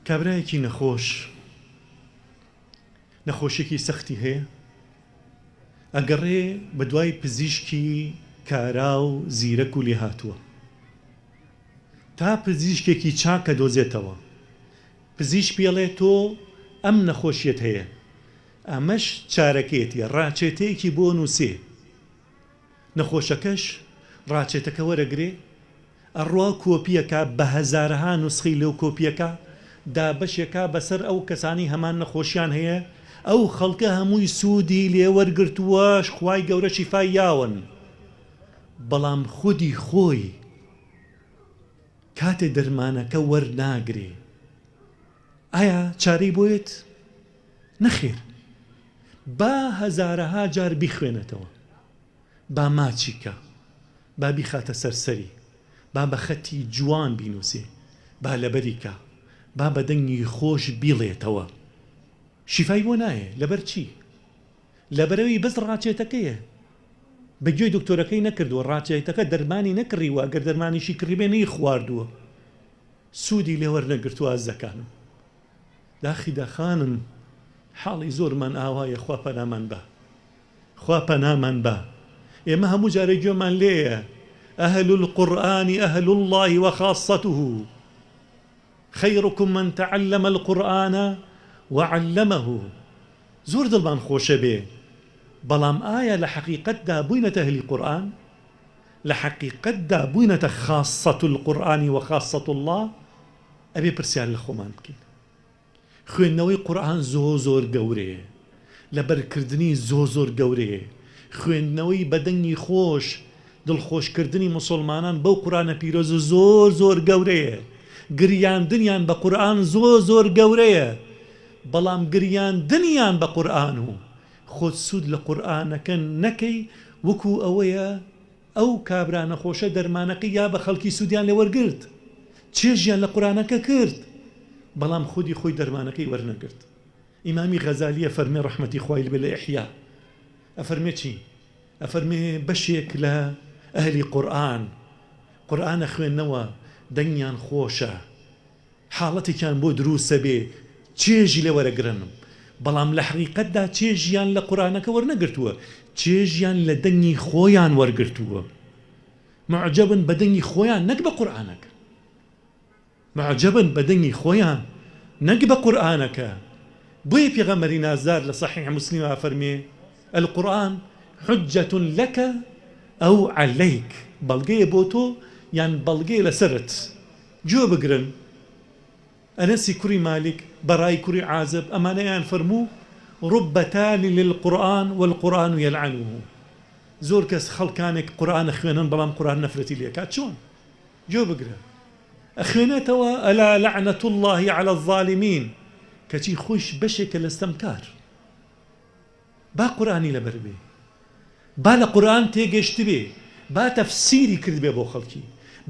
کابرایەکی نەخۆشێکی سەختی هەیە، ئەگەڕێ بە دوای پزیشکی کارا و زیرەک و لێ هاتووە تا پزیشکێکی چاکە دۆزێتەوە. پزیشک پێڵێ تۆ ئەم نەخۆشیەت هەیە، ئەمەش چارەکێتی ڕاچێتەیەکی بۆ نووسێ. نەخۆشەکەش ڕاچێتەکە وەرەگرێ، ئەڕوا کۆپیەکە بە هەزارها نوسخەی لەو کۆپیەکە دابەشێکە بەسەر ئەو کەسانی هەمان نەخۆشیان هەیە. ئەو خەڵکە هەمووی سوودی لێ وەرگرتووەش، خوای گەورە شیفای یاون. بەڵام خودی خۆی کاتێ دەرمانەکە وەرناگرێ، ئایا چارەی بۆیت؟ نەخێر. با هەزارەها جار بیخوێنێتەوە، با ماچیکە، با بیخاتە سەرسەری، با بە خەتی جوان بینووسێ، با لەبەریکە، با بە دەنگی خۆش بیڵێتەوە. شیفای بۆ نایە. لەبەر چی؟ لەبەرەوەی بەس ڕاچێتەکەیە، بەگوێی دکتۆرەکەی نەکردووە، ڕاچێتەکە دەرمانی نەکڕیوە، ئەگەر دەرمانیشی کڕیبێ نەی خواردووە، سوودی لێ وەرنەگرتووە. ئازەکانم داخی داخانم حاڵی زۆرمان ئاوایە، خوا پەنامان بە، خوا پەنامان بە. ئێمە هەموو جارە گوێمان لێیە ئەهل القورآن ئەهل الله وخاصته، خەیركم من تعلم القورآن وعلمه. زۆر دڵمان خۆشە بێ، بەڵام ئایا لە حەقیقەتدا بووینەتە ئەهلی قورآن؟ لە حەقیقەتدا بووینەتە خاصة القورآن وخاصة الله؟ ئەبێ پرسیار لە خۆمان بکەین. خوێندنەوەی قورآن زۆر گەورەیە، لەبەرکردنی زۆر گەورەیە. خوێندنەوەی بەدەنگی خۆش، دڵخۆشکردنی مسلمانان بەو قورآنە پیرۆز زۆر گەورەیە. گریاندنیان بە قورآن زۆر گەورەیە، بەڵام گریاندنیان بە قورآن و خۆت سوود لە قورآنەکە نەکەی، وەکو ئەوەیە ئەو کابرانە خۆشە دەرمانەکە یا بە خەڵکی سوودیان لێ وەرگرت، چێژیان لە قورآنەکە کرد، بەڵام خودی خۆی دەرمانەکەی وەرنەگرت. ئیمامی غەزالیە فەرمێ ڕەحمەتی خوای لێبێ لە ئیحیا، ئەفەرمێ چی؟ ئەفەرمێ بەشێک لە ئەهلی قورآنە خوێندنەوە دەنگیان خۆشە، حاڵەتێکیان بۆ دروسە بێ، چێژی لێ وەرەگرنم، بەڵام لە حەقیقەتدا چێژیان لە قورآنەکە وەرنەگرتووە، چێژیان لە دەنگی خۆیان وەرگرتووە. معجبن بە دەنگی خۆیان نەک بە قورآنەکە، معجبن بە دەنگی خۆیان نەک بە قورآنەکە. بۆیە پێغەمبەری نازدار لە صحیح مسلمە فەرمێ القورآن حجة لك أو عليك، بەڵگەیە بۆ تۆ یان بەڵگەیە لەسەرت. گوێ بگرن، ئەنەسی کوڕی مالک، بەڕای کوڕی عازب، ئەمانەیان فەرموو رب تالي للقرآن والقرآن يلعنه. زۆر کەس خەڵکانێک قورآنە خوێنن بەڵام قورآن نەفرەتی لێکات. چۆن؟ گوێ بگرە، ئەخوێنێتەوە ئەلا لعنة الله على الظالمين، کەچی خۆش بەشێکە لە ستەمکار. با قورآنی لەبەر بێ، با لە قورآن تێگەشت بێ، با تەفسیری کرد بێ بۆ خەڵکی،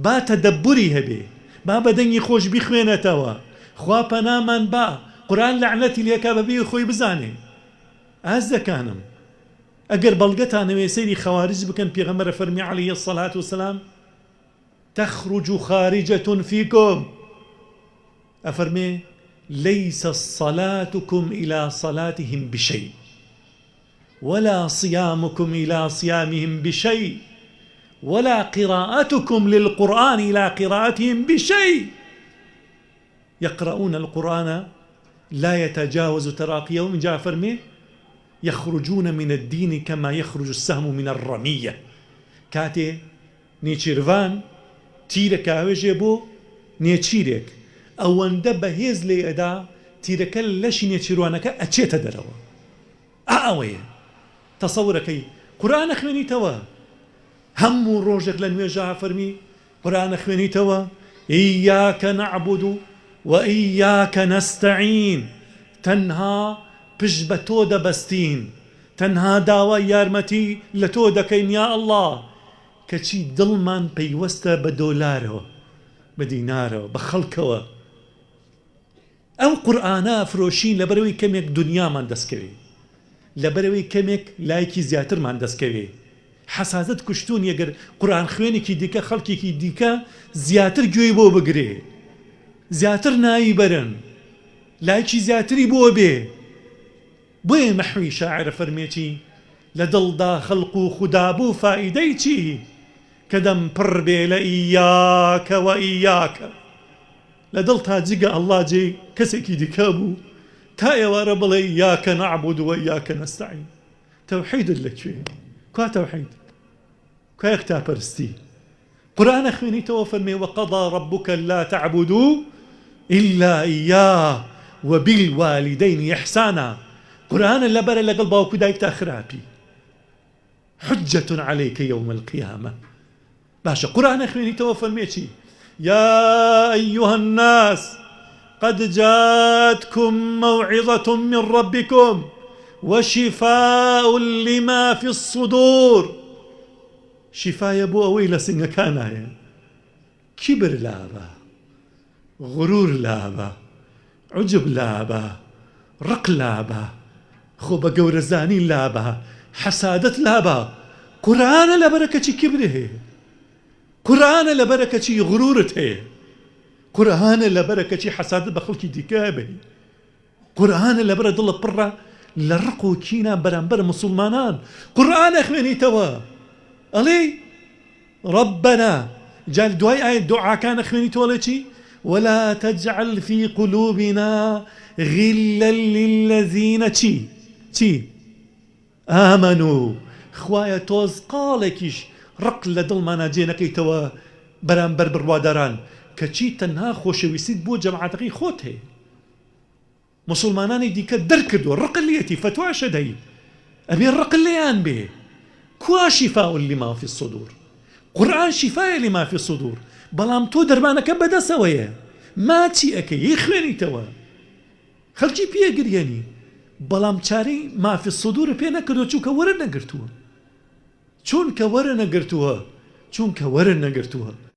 با تەدەبوری هەبێ، با بەدەنگی خۆش بیخوێنێتەوە. خوا پەنامان با قورآن لعنەتی لێکا بەبێ خۆی بزانێ. ئازەکانم ئەگەر بەڵگەتانەوێ سەیری خەوارج بکەن، پێغەمبەر فەرمی عەلەیهی السەڵات وسەلام تخرج خارجة فيكم، أفرمي ليس صلاتكم إلى صلاتهم بشيء ولا صيامكم إلى صيامهم بشيء ولا قراءتكم للقرآن إلى قراءتهم بشيء، يقرؤون القرآن لا يتجاوز تراقيهم. جاء فرمي يخرجون من الدين كما يخرج السهم من الرمية. كاتي نيشيرفان تیرەکە ئاوێژێ بۆ نێچیرێک، ئەوەندە بەهێز لێ ئەدا تیرەکە لەشی نێچیروانەکە ئەچێتە دەرەوە. ئەوەیە تەسەورەکەی قورآنە خوێنیتەوە، هەموو ڕۆژێک لە نوێژە فەرمی قورآنە خوێنیتەوە إياك نعبد وإياك نستعين، تەنها پشت بە تۆ دەبەستین، تەنها داوای یارمەتی لە تۆ دەکەین یا ئەڵڵا، کەچی دڵمان پەیوەستە بە دۆلارەوە، بە دینارەوە، بە خەڵکەوە. ئەو قورآنە ئەفرۆشین لەبەرەوەی کەمێک دنیامان دەستکەوێ، لەبەرەوەی کەمێک لایەکی زیاترمان دەستکەوێ. حەسازەت کوشتون یەگەر قورآن خوێنێکی دیکە خەڵکێکی دیکە زیاتر گوێی بۆ بگرێ، زیاتر ناوی بەرن، لایکی زیاتری بۆ بێ. بۆیە مەحوی شاعر فەرمێتی لە دڵدا خەڵق و خودا بوو فائیدەی چی کە دەم پڕ بێ لە ئیاکە و ئیاکە. لە دڵ تا جگە ئەڵڵا جێ کەسێکی دیکە بوو تا ئێوارە بڵێ ئیاکە نەعبود و ئیاکە نەستەعین. تەوحیدت لەکوێ؟ کوا تەوحید؟ کوا یەکتاپەرستی؟ قورئانە خوێنیتەوە فەرمێ وەقەضا ڕەبوکە ئەللا تەعبودوا ئیلا ئیاه وبالوالدین ئیحسانا. قورئانە لەبەرە لەگەڵ باوکو دایکتا خراپی. حجة عليك يوم القيامة. باشا قرآن اخويني توفرميتي يا أيها الناس قد جاءتكم موعظة من ربكم وشفاء لما في الصدور. شفاء يبو أويل سنكانا كبر لابا، غرور لابا، عجب لابا، رق لابا، خوب قورزاني لابا، حسادت لابا. قرآن لبركة كبره، قرآن لبركة غرورته، قرآن لبركة حسادت بخلق ديكابه، قرآن لبركة دل برا لرقو كينا برانبر مسلمانان. قرآن اخواني توا علي ربنا جال دعاء آية دعاء كان اخواني تولتي ولا تجعل في قلوبنا غلا للذين تي آمنوا. خوايا توز قالكيش رق لدل ما ناجينكي توا برانبر بروادران كچي تنها خوشويسيد بو جماعتكي خوته مسلماناني ديك دركدو الرق الليتي فتوى شدي أبي الرق الليان به. كوا شفاء لما في الصدور. قرآن شفاء لما في الصدور. بلام تو دربانك بدا سوية ما تي أكي يخواني توا خلقي بيه قرياني بلام چاري ما في الصدور بينا كدو چون كورا نقرتوها چون كورا نقرتوها